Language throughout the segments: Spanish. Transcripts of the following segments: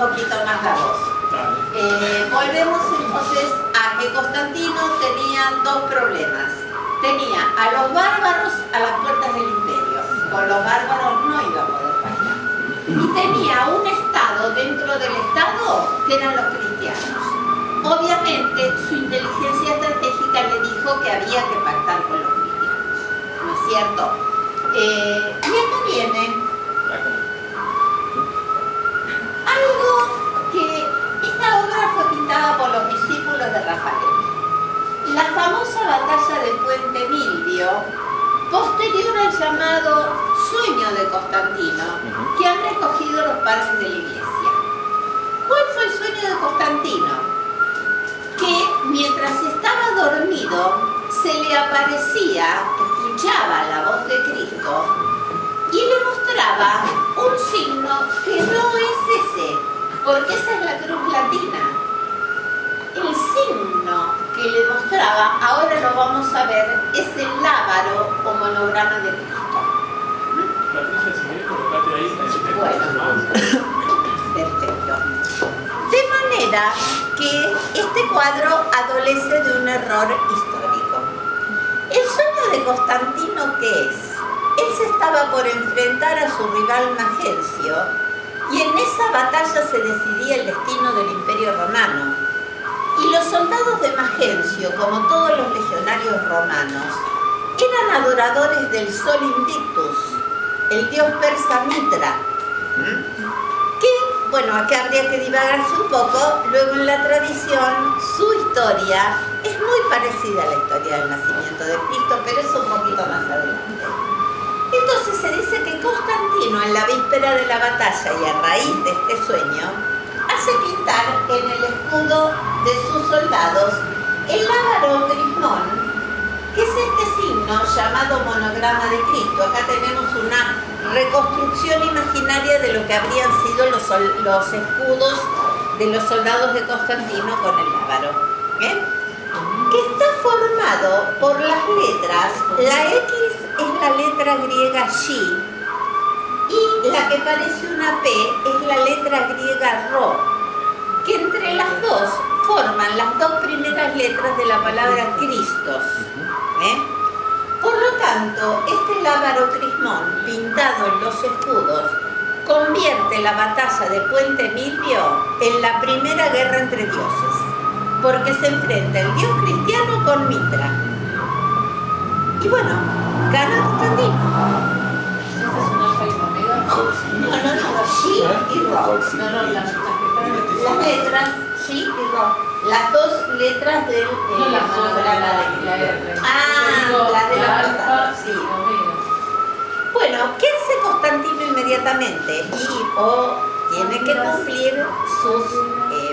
poquito más la voz. Volvemos entonces a que Constantino tenía dos problemas. Tenía a los bárbaros a las puertas del imperio. Con los bárbaros no iba a poder fallar. Y tenía un estado dentro del estado que eran los cristianos. Obviamente su inteligencia estratégica le dijo que había que pactar con los cristianos. ¿No es cierto? Y acá viene algo que esta obra fue pintada por los discípulos de Rafael. La famosa batalla de Puente Milvio, posterior al llamado sueño de Constantino, que han recogido los padres de la Iglesia. ¿Cuál fue el sueño de Constantino? Que mientras estaba dormido se le aparecía, escuchaba la voz de Cristo y le mostraba un signo que no es ese, porque esa es la cruz latina. El signo que le mostraba, ahora lo vamos a ver, es el lábaro o monograma de Cristo. Bueno, perfecto. De manera que este cuadro adolece de un error histórico. El sueño de Constantino, ¿qué es? Él se estaba por enfrentar a su rival Magencio y en esa batalla se decidía el destino del Imperio Romano. Y los soldados de Magencio, como todos los legionarios romanos, eran adoradores del Sol Invictus, el dios persa Mitra, que, bueno, acá habría que divagarse un poco. Luego en la tradición, su historia es muy parecida a la historia del nacimiento de Cristo, pero es un poquito más adelante. Entonces se dice que Constantino, en la víspera de la batalla y a raíz de este sueño, hace pintar en el escudo de sus soldados el lábaro crismón, que es este signo llamado monograma de Cristo. Acá tenemos una reconstrucción imaginaria de lo que habrían sido los escudos de los soldados de Constantino con el lábaro. ¿Bien? Que está formado por las letras. La X es la letra griega Xi y la que parece una P es la letra griega Rho, que entre las dos forman las dos primeras letras de la palabra Christos. Por lo tanto, este lábaro crismón pintado en los escudos convierte la batalla de Puente Milvio en la primera guerra entre dioses, porque se enfrenta el dios cristiano con Mitra. Y bueno, gana Constantino. No, Xi y Rho. Las letras, Xi y Rho. Las dos letras del monograma de Cristo. La de la alfa, sí. Bueno, ¿qué hace Constantino inmediatamente? Tiene que cumplir sus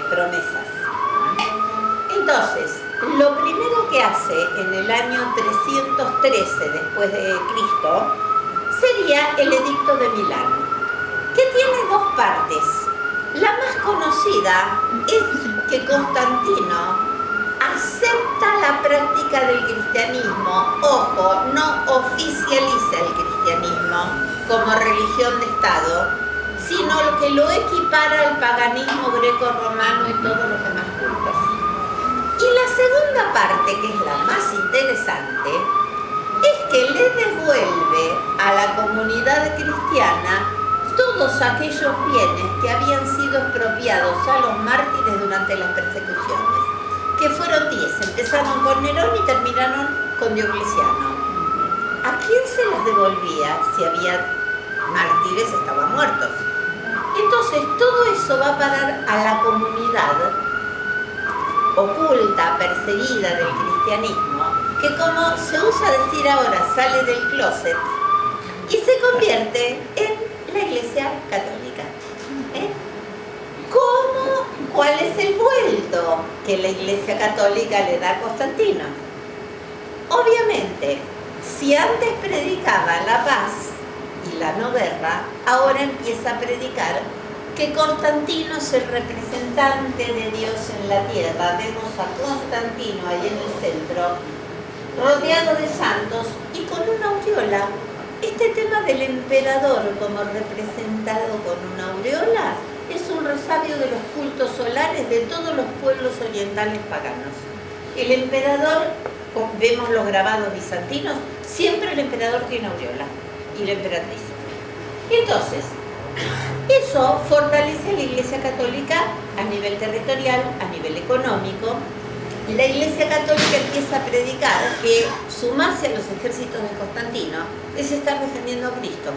promesas. Entonces, lo primero que hace en el año 313 después de Cristo sería el Edicto de Milán, que tiene dos partes. La más conocida es que Constantino acepta la práctica del cristianismo, ojo, no oficializa el cristianismo como religión de Estado, sino que lo equipara al paganismo greco-romano y todos los demás cultos. Y la segunda parte, que es la más interesante, es que le devuelve a la comunidad cristiana todos aquellos bienes que habían sido expropiados a los mártires durante las persecuciones, que fueron 10, empezaron con Nerón y terminaron con Diocleciano. ¿A quién se las devolvía? Si había mártires, estaban muertos. Entonces todo eso va a parar a la comunidad oculta, perseguida del cristianismo, que, como se usa decir ahora, sale del closet y se convierte en la Iglesia Católica. ¿Cuál es el vuelto que la Iglesia Católica le da a Constantino? Obviamente, si antes predicaba la paz y la no guerra, ahora empieza a predicar que Constantino es el representante de Dios en la tierra. Vemos a Constantino ahí en el centro, rodeado de santos y con una aureola. Este tema del emperador como representado con una aureola es un resabio de los cultos solares de todos los pueblos orientales paganos. El emperador, vemos los grabados bizantinos, siempre el emperador tiene aureola y la emperatriz. Entonces, eso fortalece a la Iglesia Católica a nivel territorial, a nivel económico. La Iglesia Católica empieza a predicar que sumarse a los ejércitos de Constantino es estar defendiendo a Cristo.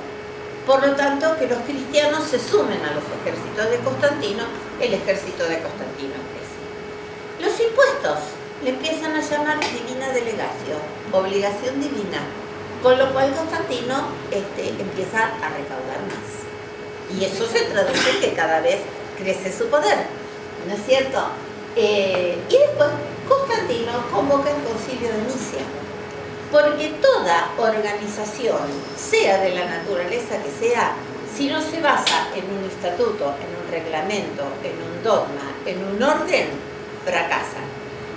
Por lo tanto, que los cristianos se sumen a los ejércitos de Constantino, el ejército de Constantino crece. Los impuestos le empiezan a llamar divina delegación, obligación divina, con lo cual Constantino empieza a recaudar más. Y eso se traduce en que cada vez crece su poder, ¿no es cierto? Y después Constantino convoca el concilio de Nicea, porque toda organización, sea de la naturaleza que sea, si no se basa en un estatuto, en un reglamento, en un dogma, en un orden, fracasa.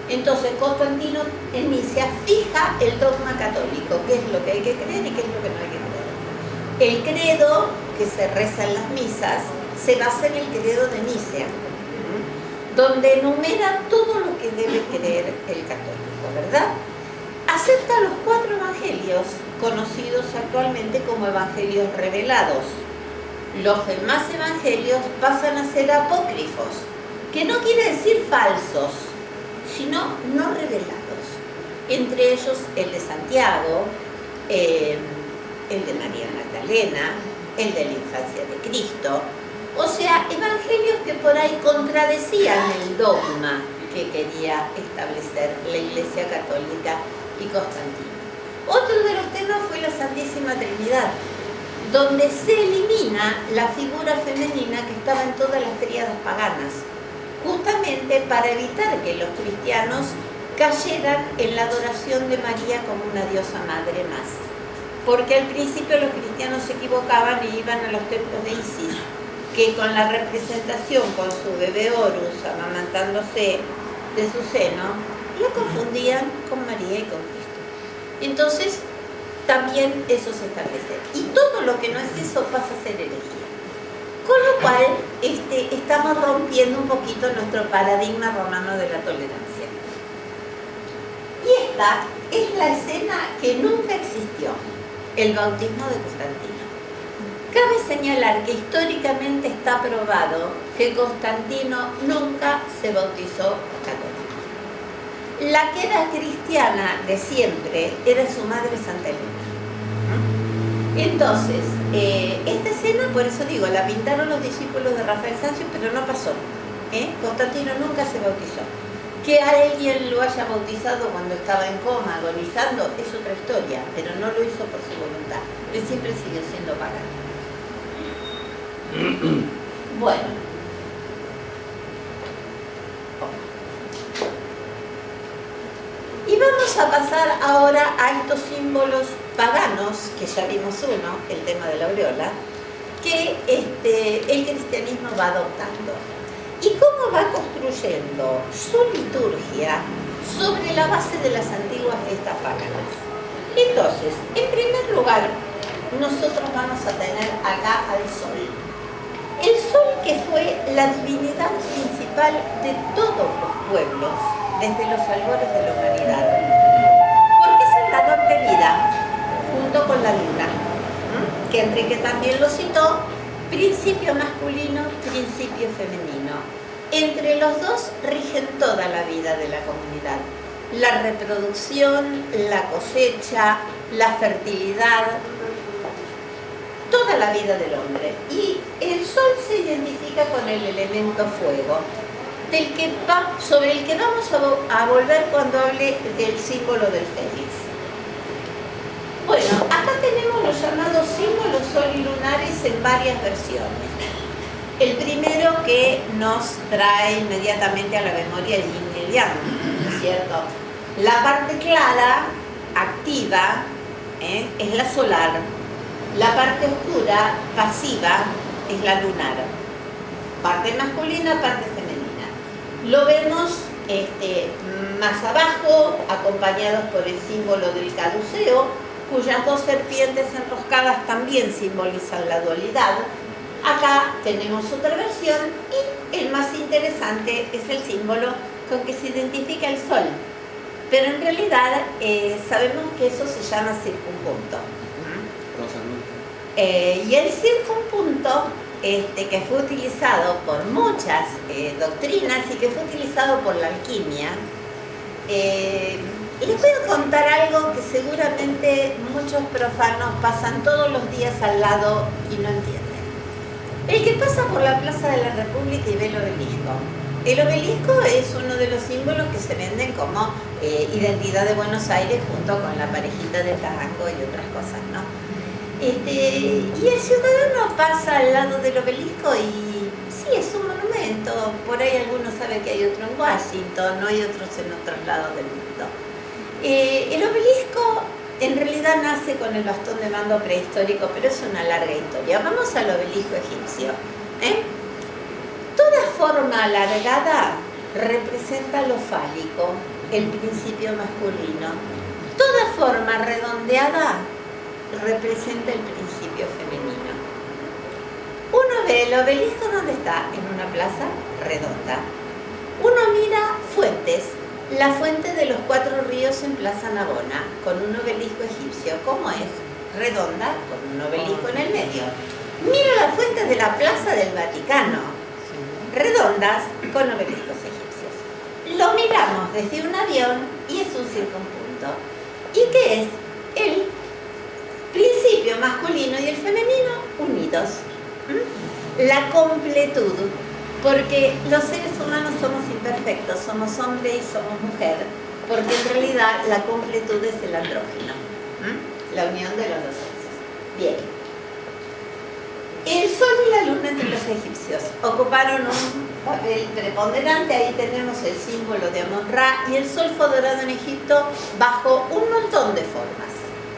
Entonces Constantino en Nicea fija el dogma católico, qué es lo que hay que creer y qué es lo que no hay que creer. El credo que se reza en las misas se basa en el credo de Nicea, donde enumera todo lo que debe creer el católico, ¿verdad? Acepta los 4 evangelios, conocidos actualmente como evangelios revelados. Los demás evangelios pasan a ser apócrifos, que no quiere decir falsos, sino no revelados. Entre ellos el de Santiago, el de María Magdalena, el de la infancia de Cristo. O sea, evangelios que por ahí contradecían el dogma que quería establecer la Iglesia Católica y Constantino. Otro de los temas fue la Santísima Trinidad, donde se elimina la figura femenina que estaba en todas las tríadas paganas, justamente para evitar que los cristianos cayeran en la adoración de María como una diosa madre más. Porque al principio los cristianos se equivocaban y iban a los templos de Isis, que con la representación con su bebé Horus amamantándose de su seno, lo confundían con María y con Cristo. Entonces, también eso se establece. Y todo lo que no es eso pasa a ser herejía. Con lo cual, estamos rompiendo un poquito nuestro paradigma romano de la tolerancia. Y esta es la escena que nunca existió, el bautismo de Constantino. Cabe señalar que históricamente está probado que Constantino nunca se bautizó católico. La que era cristiana de siempre era su madre Santa Elena. Entonces, esta escena, por eso digo, la pintaron los discípulos de Rafael Sanzio, pero no pasó. Constantino nunca se bautizó. Que alguien lo haya bautizado cuando estaba en coma, agonizando, es otra historia, pero no lo hizo por su voluntad. Él siempre siguió siendo pagano. Bueno. Y vamos a pasar ahora a estos símbolos paganos, que ya vimos uno, el tema de la aureola, que el cristianismo va adoptando. ¿Y cómo va construyendo su liturgia sobre la base de las antiguas fiestas paganas? Entonces, en primer lugar, nosotros vamos a tener acá al sol. El sol que fue la divinidad principal de todos los pueblos desde los albores de la humanidad, porque es el dador de vida, junto con la luna, que Enrique también lo citó, principio masculino, principio femenino. Entre los dos rigen toda la vida de la comunidad, la reproducción, la cosecha, la fertilidad, toda la vida del hombre. Y el sol se identifica con el elemento fuego, sobre el que vamos a volver cuando hable del símbolo del fénix. Bueno, acá tenemos los llamados símbolos solilunares en varias versiones. El primero que nos trae inmediatamente a la memoria el yin y el yang, ¿no es cierto? La parte clara, activa, es la solar. La parte oscura, pasiva, es la lunar. Parte masculina, parte femenina. Lo vemos más abajo, acompañados por el símbolo del caduceo, cuyas dos serpientes enroscadas también simbolizan la dualidad. Acá tenemos otra versión y el más interesante es el símbolo con que se identifica el sol. Pero en realidad sabemos que eso se llama circunpunto. Y el circunpunto, que fue utilizado por muchas doctrinas y que fue utilizado por la alquimia, les voy a contar algo que seguramente muchos profanos pasan todos los días al lado y no entienden. El que pasa por la Plaza de la República y ve el obelisco. El obelisco es uno de los símbolos que se venden como identidad de Buenos Aires junto con la parejita de tango y otras cosas, ¿no? Y el ciudadano pasa al lado del obelisco y sí, es un monumento. Por ahí algunos saben que hay otro en Washington, no hay otros en otros lados del mundo. El obelisco en realidad nace con el bastón de mando prehistórico, pero es una larga historia. Vamos al obelisco egipcio. Toda forma alargada representa lo fálico, el principio masculino. Toda forma redondeada representa el principio femenino. Uno ve el obelisco donde está, en una plaza redonda. Uno mira fuentes, la fuente de los 4 ríos en Plaza Navona, con un obelisco egipcio. ¿Cómo es? Redonda, con un obelisco en el medio. Mira las fuentes de la Plaza del Vaticano, redondas, con obeliscos egipcios. Lo miramos desde un avión y es un circunpunto. ¿Y qué es? El principio masculino y el femenino unidos. La completud, porque los seres humanos somos imperfectos, somos hombre y somos mujer, porque en realidad la completud es el andrógino, la unión de los dos sexos. Bien. El sol y la luna entre los egipcios ocuparon un papel preponderante. Ahí tenemos el símbolo de Amon-Ra, y el sol fue adorado en Egipto bajo un montón de formas.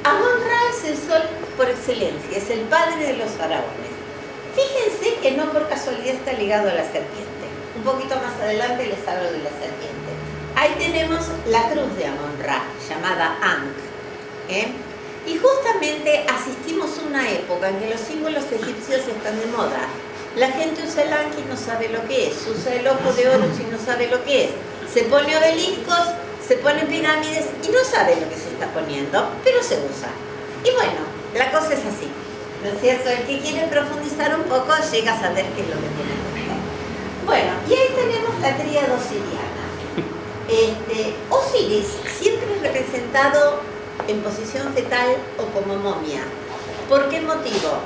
Amon-Ra es el sol por excelencia, es el padre de los faraones. Fíjense que no por casualidad está ligado a la serpiente. Un poquito más adelante les hablo de la serpiente. Ahí tenemos la cruz de Amon-Ra, llamada Ankh. Y justamente asistimos a una época en que los símbolos egipcios están de moda. La gente usa el Ankh y no sabe lo que es, usa el ojo de Horus y no sabe lo que es. Se pone obeliscos, se pone pirámides y no sabe lo que se está poniendo, pero se usa. Y bueno, la cosa es así, ¿no es cierto? El que quiere profundizar un poco llega a saber qué es lo que tiene que hacer. Bueno, y ahí tenemos la tríada osiriana. Osiris siempre es representado en posición fetal o como momia. ¿Por qué motivo?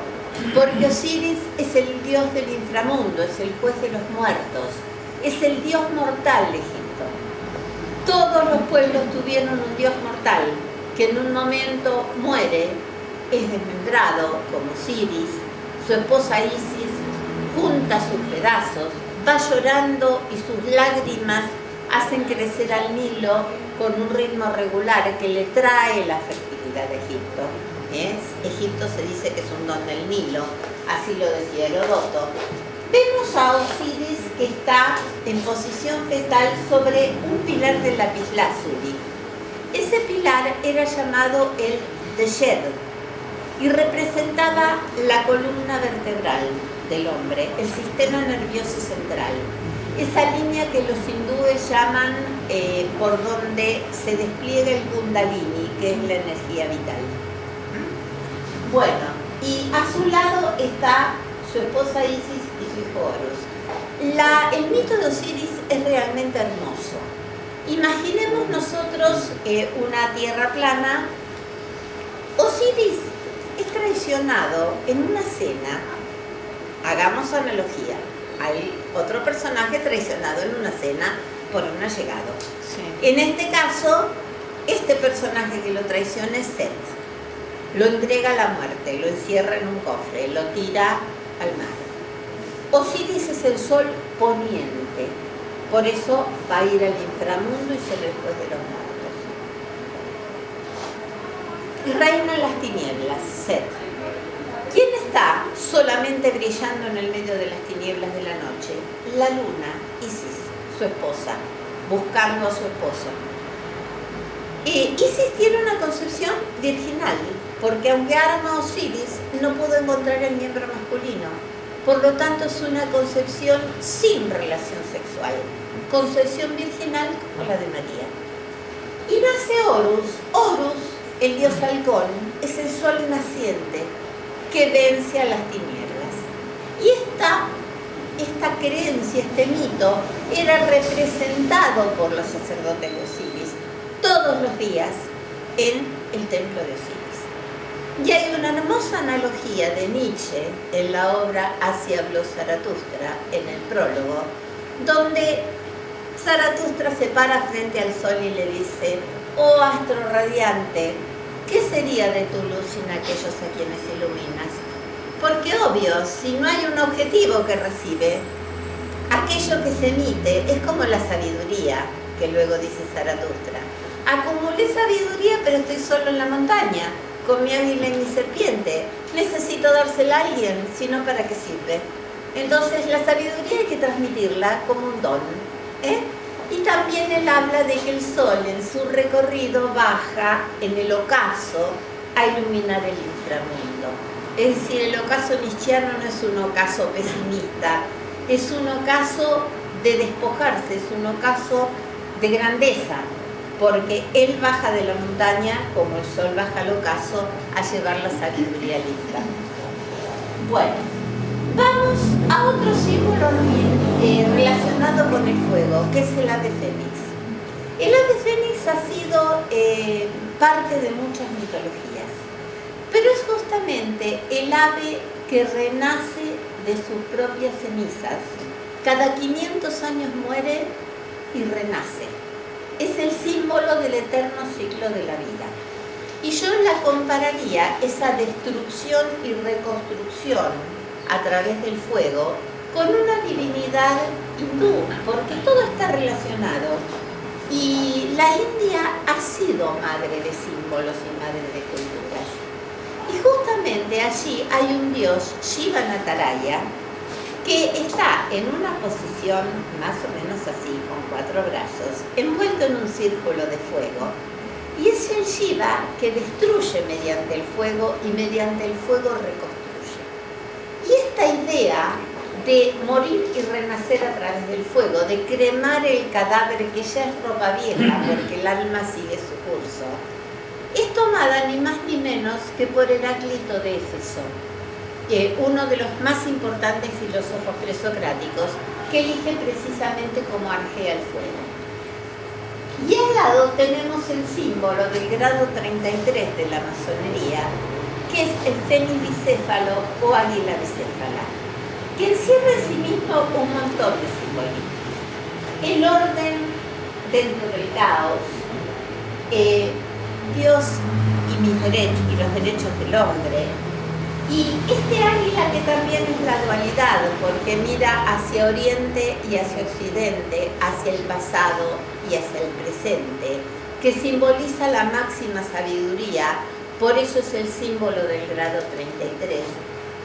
Porque Osiris es el dios del inframundo, es el juez de los muertos, es el dios mortal de Egipto. Todos los pueblos tuvieron un dios mortal que en un momento muere, es desmembrado como Osiris. Su esposa Isis junta sus pedazos, va llorando y sus lágrimas hacen crecer al Nilo con un ritmo regular que le trae la fertilidad de Egipto. Egipto se dice que es un don del Nilo, así lo decía Heródoto. Vemos a Osiris que está en posición fetal sobre un pilar del lapislázuli. Ese pilar era llamado el Deshel y representaba la columna vertebral del hombre, el sistema nervioso central. Esa línea que los hindúes llaman por donde se despliega el Kundalini, que es la energía vital. Bueno, y a su lado está su esposa Isis y su hijo Horus. El mito de Osiris es realmente hermoso. Imaginemos nosotros una tierra plana. Osiris es traicionado en una cena. Hagamos analogía. Hay otro personaje traicionado en una cena por un allegado. Sí. En este caso, este personaje que lo traiciona es Set. Lo entrega a la muerte, lo encierra en un cofre, lo tira al mar. Osiris es el sol poniente, por eso va a ir al inframundo y ser el juez de los muertos. Y reinan las tinieblas, Set. ¿Quién está solamente brillando en el medio de las tinieblas de la noche? La luna, Isis, su esposa, buscando a su esposo. Isis tiene una concepción virginal, porque aunque arma a Osiris, no pudo encontrar el miembro masculino. Por lo tanto, es una concepción sin relación sexual, concepción virginal como la de María. Y nace Horus. Horus, el dios halcón, es el sol naciente que vence a las tinieblas. Y esta creencia, este mito, era representado por los sacerdotes de Osiris todos los días en el templo de Osiris. Y hay una hermosa analogía de Nietzsche en la obra Así habló Zaratustra, en el prólogo, donde Zaratustra se para frente al sol y le dice: oh astro radiante, ¿qué sería de tu luz sin aquellos a quienes iluminas? Porque obvio, si no hay un objetivo que recibe, aquello que se emite es como la sabiduría, que luego dice Zaratustra. Acumulé sabiduría, pero estoy solo en la montaña, con mi águila y mi serpiente. Necesito dársela a alguien, si no, ¿para qué sirve? Entonces la sabiduría hay que transmitirla como un don, ¿eh? Y también él habla de que el sol en su recorrido baja en el ocaso a iluminar el inframundo. Es decir, el ocaso nietzscheano no es un ocaso pesimista, es un ocaso de despojarse, es un ocaso de grandeza, porque él baja de la montaña, como el sol baja al ocaso, a llevar la sabiduría al inframundo. Bueno, vamos a otro símbolo relacionado con el fuego, que es el ave fénix. El ave fénix ha sido parte de muchas mitologías, pero es justamente el ave que renace de sus propias cenizas. Cada 500 años muere y renace. Es el símbolo del eterno ciclo de la vida. Y yo la compararía, esa destrucción y reconstrucción a través del fuego, con una divinidad hindú, porque todo está relacionado. Y la India ha sido madre de símbolos y madre de culturas. Y justamente allí hay un dios, Shiva Nataraya, que está en una posición más o menos así, con 4 brazos, envuelto en un círculo de fuego. Y es el Shiva que destruye mediante el fuego y mediante el fuego reconstruye. Y esta idea de morir y renacer a través del fuego, de cremar el cadáver que ya es ropa vieja porque el alma sigue su curso, es tomada ni más ni menos que por Heráclito de Éfeso, uno de los más importantes filósofos presocráticos, que elige precisamente como arjea el fuego. Y al lado tenemos el símbolo del grado 33 de la masonería, que es el fénix bicéfalo o águila bicéfala, que encierra en sí mismo un montón de simbolismos. El orden dentro del caos, Dios y mis derechos y los derechos del hombre, y este águila que también es la dualidad, porque mira hacia oriente y hacia occidente, hacia el pasado y hacia el presente, que simboliza la máxima sabiduría, por eso es el símbolo del grado 33.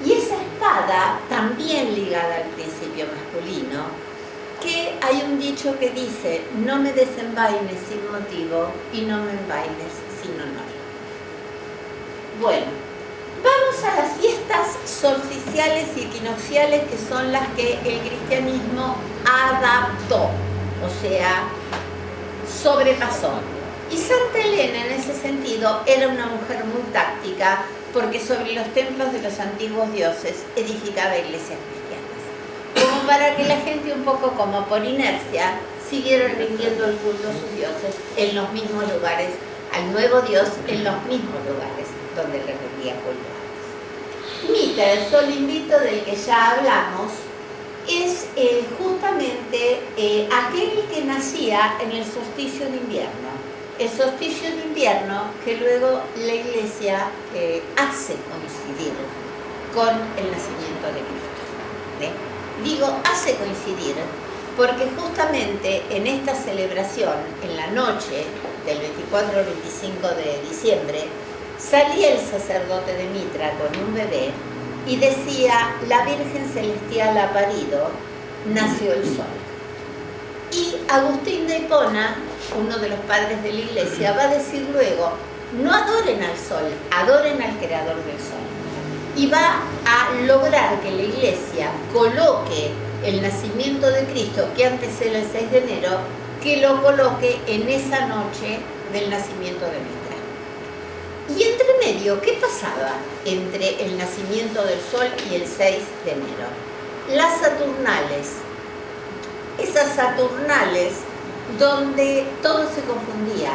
Y esa espada, también ligada al principio masculino, que hay un dicho que dice: no me desenvaines sin motivo y no me envaines sin honor. Bueno, vamos a las fiestas solsticiales y equinocciales, que son las que el cristianismo adaptó, o sea, sobrepasó. Y Santa Elena, en ese sentido, era una mujer muy táctica, porque sobre los templos de los antiguos dioses edificaba iglesias cristianas, como para que la gente, un poco como por inercia, siguiera rindiendo el culto a sus dioses en los mismos lugares, al nuevo Dios en los mismos lugares donde le rendía culto antes. Mita, el sol invito del que ya hablamos, es justamente aquel que nacía en el solsticio de invierno. El solsticio de invierno que luego la Iglesia hace coincidir con el nacimiento de Cristo. Digo hace coincidir porque justamente en esta celebración, en la noche del 24 al 25 de diciembre, salía el sacerdote de Mitra con un bebé y decía: la Virgen Celestial ha parido, nació el sol. Y Agustín de Hipona, uno de los padres de la Iglesia, va a decir luego: no adoren al sol, adoren al creador del sol. y va a lograr que la Iglesia coloque el nacimiento de Cristo, que antes era el 6 de enero, que lo coloque en esa noche del nacimiento de Mitra. Y entre medio, ¿qué pasaba entre el nacimiento del sol y el 6 de enero? Las Saturnales. Esas Saturnales donde todo se confundía,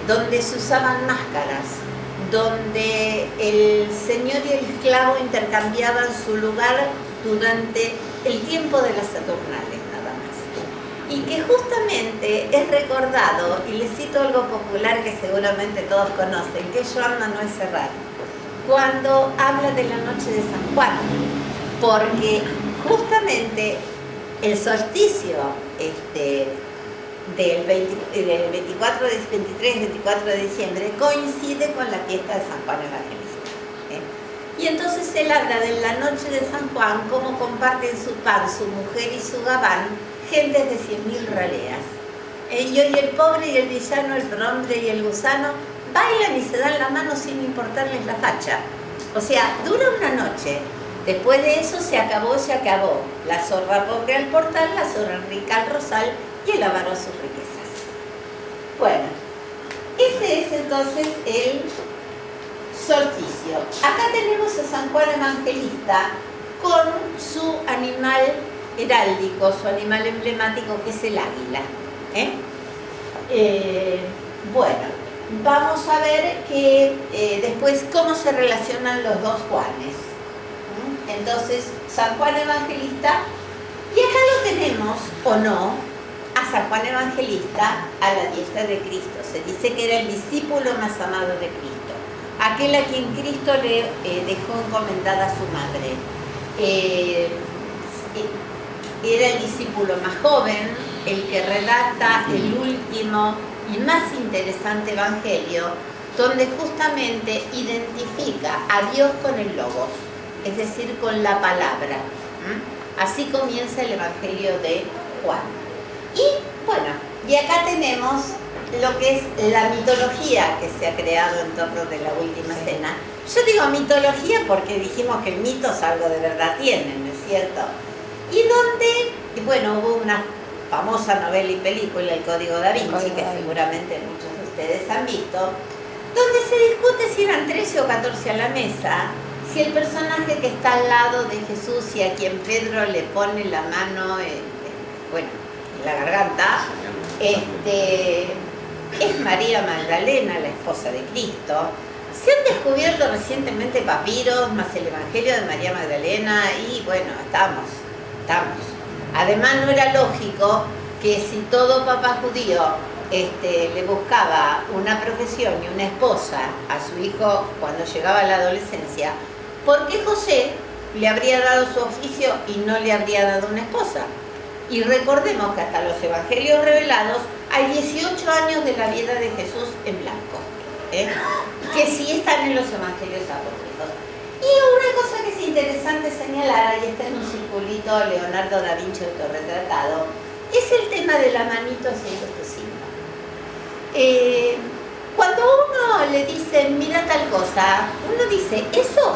donde se usaban máscaras, donde el señor y el esclavo intercambiaban su lugar durante el tiempo de las Saturnales, nada más. Y que justamente es recordado, y les cito algo popular que seguramente todos conocen, que es Joan Manuel Serrat, cuando habla de la noche de San Juan, porque justamente el solsticio del 23, 24 de diciembre coincide con la fiesta de San Juan Evangelista. Y entonces él habla de la noche de San Juan, cómo comparten su pan, su mujer y su gabán, gentes de 100.000 raleas. Y hoy el pobre y el villano, el prohombre y el gusano bailan y se dan la mano sin importarles la facha. O sea, dura una noche. Después de eso se acabó. La zorra pobre al portal, la zorra rica al rosal y el avaro a sus riquezas. Bueno, ese es entonces el solsticio. Acá tenemos a San Juan Evangelista con su animal heráldico, su animal emblemático, que es el águila. Bueno, vamos a ver que después cómo se relacionan los dos Juanes. Entonces, San Juan Evangelista, y acá lo tenemos, o no, a San Juan Evangelista a la diestra de Cristo. Se dice que era el discípulo más amado de Cristo, aquel a quien Cristo le dejó encomendada a su madre. Era el discípulo más joven, el que redacta el último y más interesante evangelio, donde justamente identifica a Dios con el Logos, es decir, con la palabra. Así comienza el Evangelio de Juan. Y bueno, y acá tenemos lo que es la mitología que se ha creado en torno de la última cena. Yo digo mitología porque dijimos que el mito es algo de verdad tiene, ¿no es cierto? Y donde, bueno, hubo una famosa novela y película, El Código Da Vinci, que seguramente muchos de ustedes han visto, donde se discute si eran 13 o 14 a la mesa, si el personaje que está al lado de Jesús y a quien Pedro le pone la mano en la garganta, es María Magdalena, la esposa de Cristo. Se han descubierto recientemente papiros, más el Evangelio de María Magdalena, y bueno, estamos. Además, no era lógico que si todo papa judío le buscaba una profesión y una esposa a su hijo cuando llegaba a la adolescencia, ¿por qué José le habría dado su oficio y no le habría dado una esposa? Y recordemos que hasta los evangelios revelados hay 18 años de la vida de Jesús en blanco, que sí están en los evangelios apócrifos. Y una cosa que es interesante señalar, ahí está en un circulito Leonardo da Vinci autorretratado, es el tema de la manito haciendo este signo. Cuando uno le dice, mira tal cosa, uno dice, ¿eso?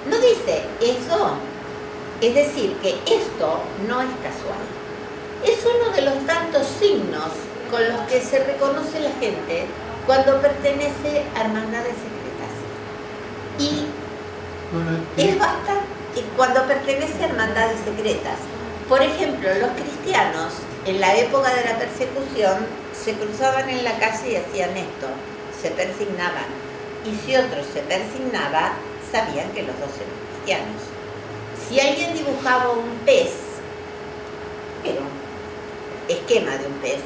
No dice, eso. Es decir, que esto no es casual. Es uno de los tantos signos con los que se reconoce la gente cuando pertenece a hermandades secretas. Y es bastante, cuando pertenece a hermandades secretas. Por ejemplo, los cristianos en la época de la persecución se cruzaban en la calle y hacían esto, se persignaban. Y si otro se persignaba, sabían que los dos eran cristianos. Si alguien dibujaba un pez, era un esquema de un pez,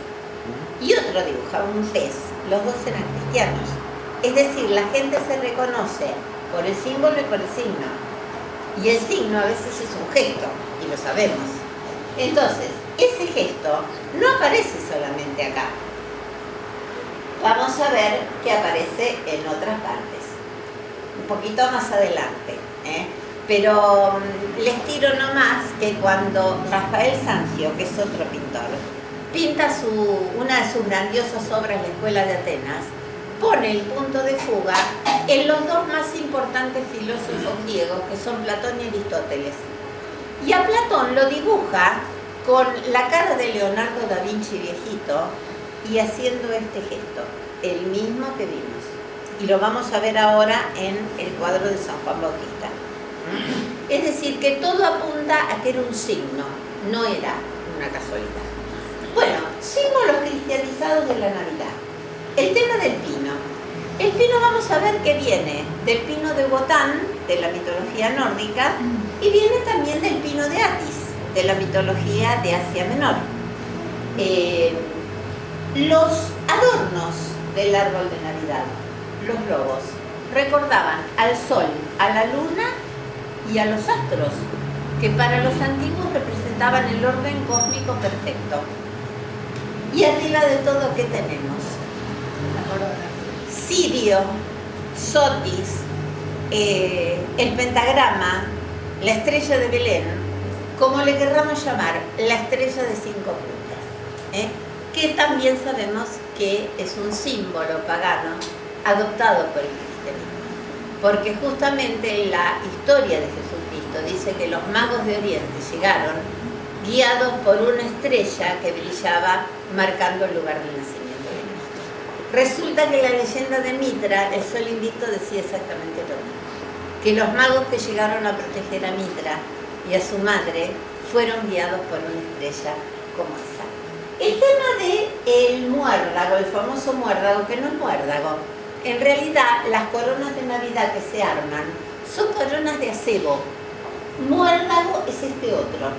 y otro dibujaba un pez, los dos eran cristianos. Es decir, la gente se reconoce por el símbolo y por el signo. Y el signo a veces es un gesto, y lo sabemos. Entonces, ese gesto no aparece solamente acá. Vamos a ver que aparece en otras partes, un poquito más adelante, Pero les tiro nomás que cuando Rafael Sanzio, que es otro pintor, pinta una de sus grandiosas obras, La Escuela de Atenas, pone el punto de fuga en los dos más importantes filósofos griegos, que son Platón y Aristóteles. Y a Platón lo dibuja con la cara de Leonardo da Vinci viejito y haciendo este gesto, el mismo que vimos. Y lo vamos a ver ahora en el cuadro de San Juan Bautista. Es decir, que todo apunta a que era un signo, no era una casualidad. Bueno, símbolos cristianizados de la Navidad. El tema del pino. El pino vamos a ver que viene del pino de Botán, de la mitología nórdica, y viene también del pino de Atis, de la mitología de Asia Menor. Los adornos del árbol de Navidad, los globos, recordaban al sol, a la luna y a los astros, que para los antiguos representaban el orden cósmico perfecto. Y arriba de todo, ¿qué tenemos? La corona. Sirio, Sotis, el pentagrama, la estrella de Belén, como le querramos llamar, la estrella de 5 puntas, que también sabemos que es un símbolo pagano adoptado por el cristianismo, porque justamente la historia de Jesucristo dice que los magos de Oriente llegaron guiados por una estrella que brillaba marcando el lugar del nacimiento de Cristo. Resulta que la leyenda de Mitra, el sol invicto, decía exactamente lo mismo, que los magos que llegaron a proteger a Mitra y a su madre fueron guiados por una estrella como esa. El tema del muérdago, el famoso muérdago, que no es muérdago, en realidad las coronas de Navidad que se arman son coronas de acebo. Muérdago es este otro.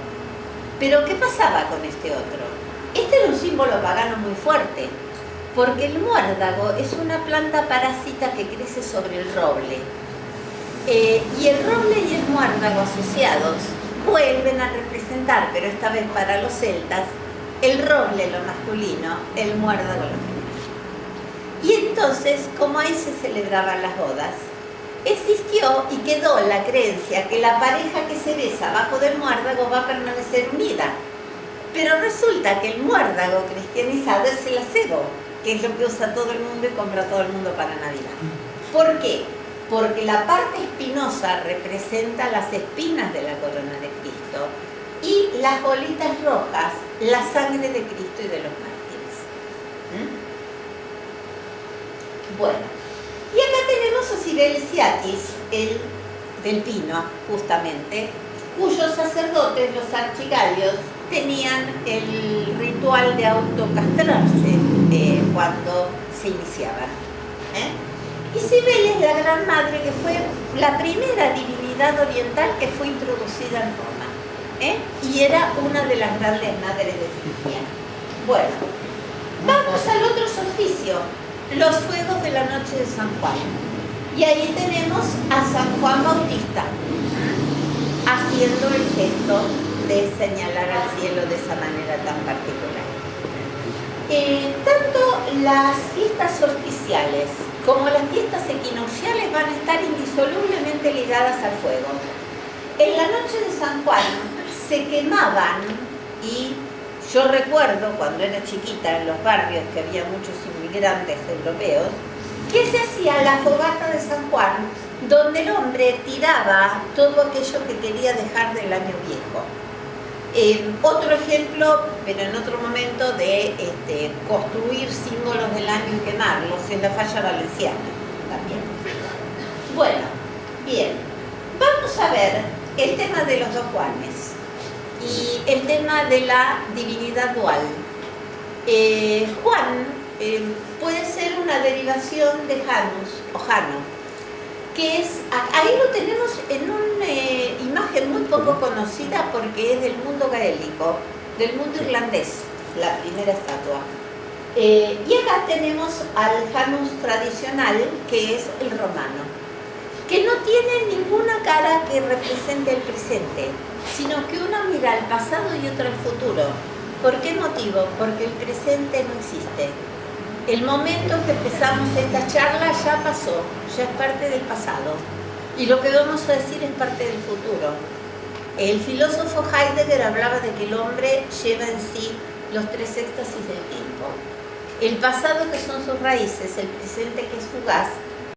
Pero ¿qué pasaba con este otro? Este era un símbolo pagano muy fuerte, porque el muérdago es una planta parásita que crece sobre el roble. Y el roble y el muérdago asociados vuelven a representar, pero esta vez para los celtas, el roble lo masculino, el muérdago lo femenino. Y entonces, como ahí se celebraban las bodas, existió y quedó la creencia que la pareja que se besa bajo del muérdago va a permanecer unida. Pero resulta que el muérdago cristianizado es el acebo, que es lo que usa todo el mundo y compra todo el mundo para Navidad. ¿Por qué? Porque la parte espinosa representa las espinas de la corona de Cristo y las bolitas rojas, la sangre de Cristo y de los mártires. Bueno, y acá tenemos a Cibeles y Atis, el del pino, justamente, cuyos sacerdotes, los archigalios, tenían el ritual de autocastrarse cuando se iniciaban. Y Cibeles, la Gran Madre, que fue la primera divinidad oriental que fue introducida en Roma, y era una de las grandes madres de Frigia. Bueno, vamos al otro solsticio, los fuegos de la noche de San Juan. Y ahí tenemos a San Juan Bautista haciendo el gesto de señalar al cielo de esa manera tan particular. Tanto las fiestas solsticiales como las fiestas equinocciales van a estar indisolublemente ligadas al fuego. En la noche de San Juan se quemaban, y yo recuerdo cuando era chiquita en los barrios que había muchos inmigrantes europeos, que se hacía la fogata de San Juan, donde el hombre tiraba todo aquello que quería dejar del año viejo. Otro ejemplo, pero en otro momento, de construir símbolos del año y quemarlos, en la falla valenciana también. Bueno, bien, vamos a ver el tema de los dos Juanes y el tema de la divinidad dual. Juan puede ser una derivación de Janus o Jano, que es, ahí lo tenemos en una imagen muy poco conocida porque es del mundo gaélico, del mundo irlandés, la primera estatua. Y acá tenemos al Janus tradicional, que es el romano, que no tiene ninguna cara que represente el presente, sino que una mira al pasado y otra al futuro. ¿Por qué motivo? Porque el presente no existe. El momento en que empezamos esta charla ya pasó, ya es parte del pasado. Y lo que vamos a decir es parte del futuro. El filósofo Heidegger hablaba de que el hombre lleva en sí los 3 éxtasis del tiempo. El pasado, que son sus raíces, el presente, que es fugaz,